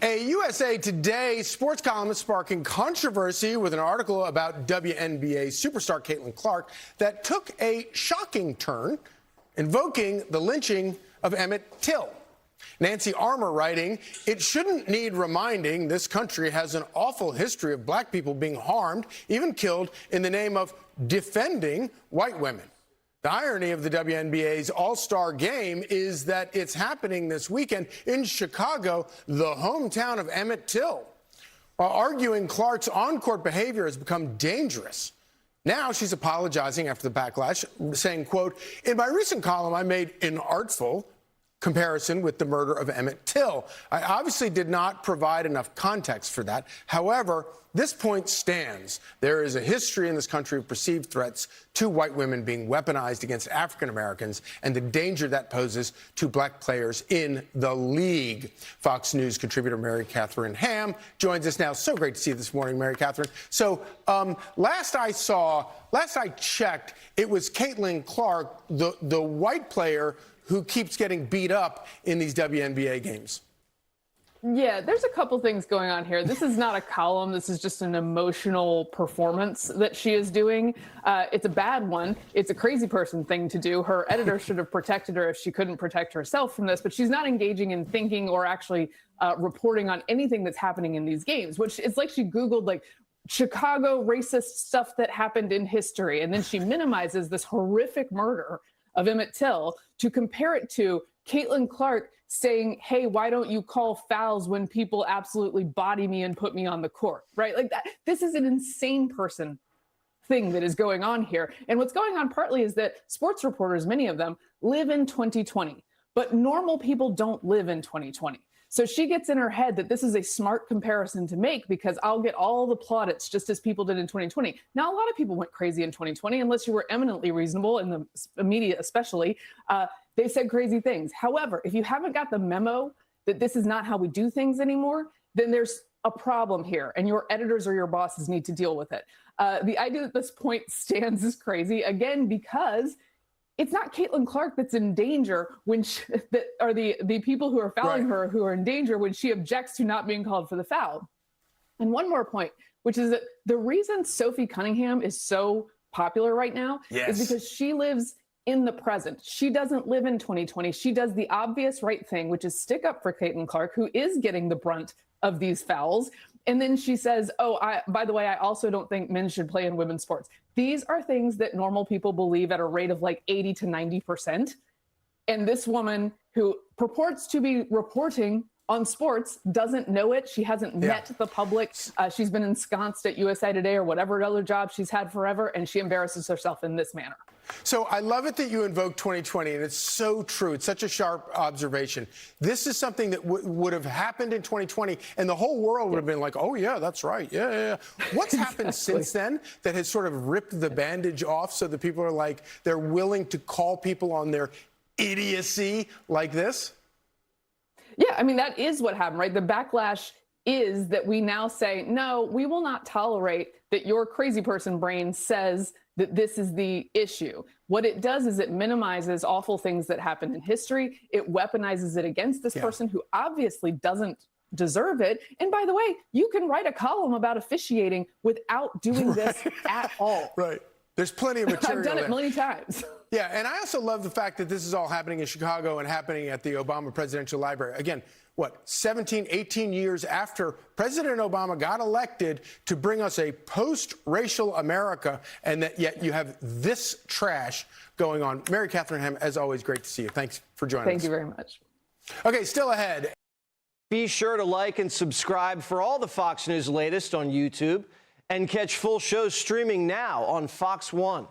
A USA Today sports columnist sparking controversy with an article about WNBA superstar Caitlin Clark that took a shocking turn, invoking the lynching of Emmett Till. Nancy Armour writing, "It shouldn't need reminding this country has an awful history of black people being harmed, even killed, in the name of defending white women." The irony of the WNBA's All-Star Game is that it's happening this weekend in Chicago, the hometown of Emmett Till. While arguing Clark's on-court behavior has become dangerous, now she's apologizing after the backlash, saying, quote, "In my recent column, I made an artful comparison with the murder of Emmett Till. I obviously did not provide enough context for that. However, this point stands. There is a history in this country of perceived threats to white women being weaponized against African Americans and the danger that poses to black players in the league." Fox News contributor Mary Katharine Ham joins us now. So great to see you this morning, Mary Katharine. So last I checked, it was Caitlin Clark, the white player who keeps getting beat up in these WNBA games. Yeah, there's a couple things going on here. This is not a column. This is just an emotional performance that she is doing. It's a bad one. It's a crazy person thing to do. Her editor should have protected her if she couldn't protect herself from this, but she's not engaging in thinking or actually reporting on anything that's happening in these games, which it's like she Googled like Chicago racist stuff that happened in history. And then she minimizes this horrific murder of Emmett Till to compare it to Caitlin Clark saying, "Hey, why don't you call fouls when people absolutely body me and put me on the court?" Right? Like that. This is an insane person thing that is going on here. And what's going on partly is that sports reporters, many of them, live in 2020, but normal people don't live in 2020. So she gets in her head that this is a smart comparison to make because I'll get all the plaudits just as people did in 2020. Now, a lot of people went crazy in 2020, unless you were eminently reasonable, in the media especially. They said crazy things. However, if you haven't got the memo that this is not how we do things anymore, then there's a problem here, and your editors or your bosses need to deal with it. The idea that this point stands is crazy, again, because it's not Caitlin Clark that's in danger when the people who are fouling her who are in danger when she objects to not being called for the foul. And one more point, which is that the reason Sophie Cunningham is so popular right now is because she lives in the present. She doesn't live in 2020. She does the obvious right thing, which is stick up for Caitlin Clark, who is getting the brunt of these fouls. And then she says, "Oh, by the way, I also don't think men should play in women's sports." These are things that normal people believe at a rate of like 80 to 90%. And this woman who purports to be reporting on sports doesn't know it. She hasn't met the public. She's been ensconced at USA Today or whatever other job she's had forever, and she embarrasses herself in this manner. So I love it that you invoke 2020, and it's so true. It's such a sharp observation. This is something that would have happened in 2020, and the whole world would have been like, "Oh, yeah, that's right. Yeah. What's happened since then that has sort of ripped the bandage off so that people are like, they're willing to call people on their idiocy like this? Yeah, I mean, that is what happened, right? The backlash is that we now say, no, we will not tolerate that your crazy person brain says that this is the issue. What it does is it minimizes awful things that happened in history. It weaponizes it against this person who obviously doesn't deserve it. And by the way, you can write a column about officiating without doing this at all. Right. There's plenty of material. I've done it many times. Yeah, and I also love the fact that this is all happening in Chicago and happening at the Obama Presidential Library. Again, what, 17, 18 years after President Obama got elected to bring us a post-racial America, and that yet you have this trash going on. Mary Katharine Ham, as always, great to see you. Thanks for joining us. Thank you very much. Okay, still ahead. Be sure to like and subscribe for all the Fox News latest on YouTube, and catch full shows streaming now on Fox One.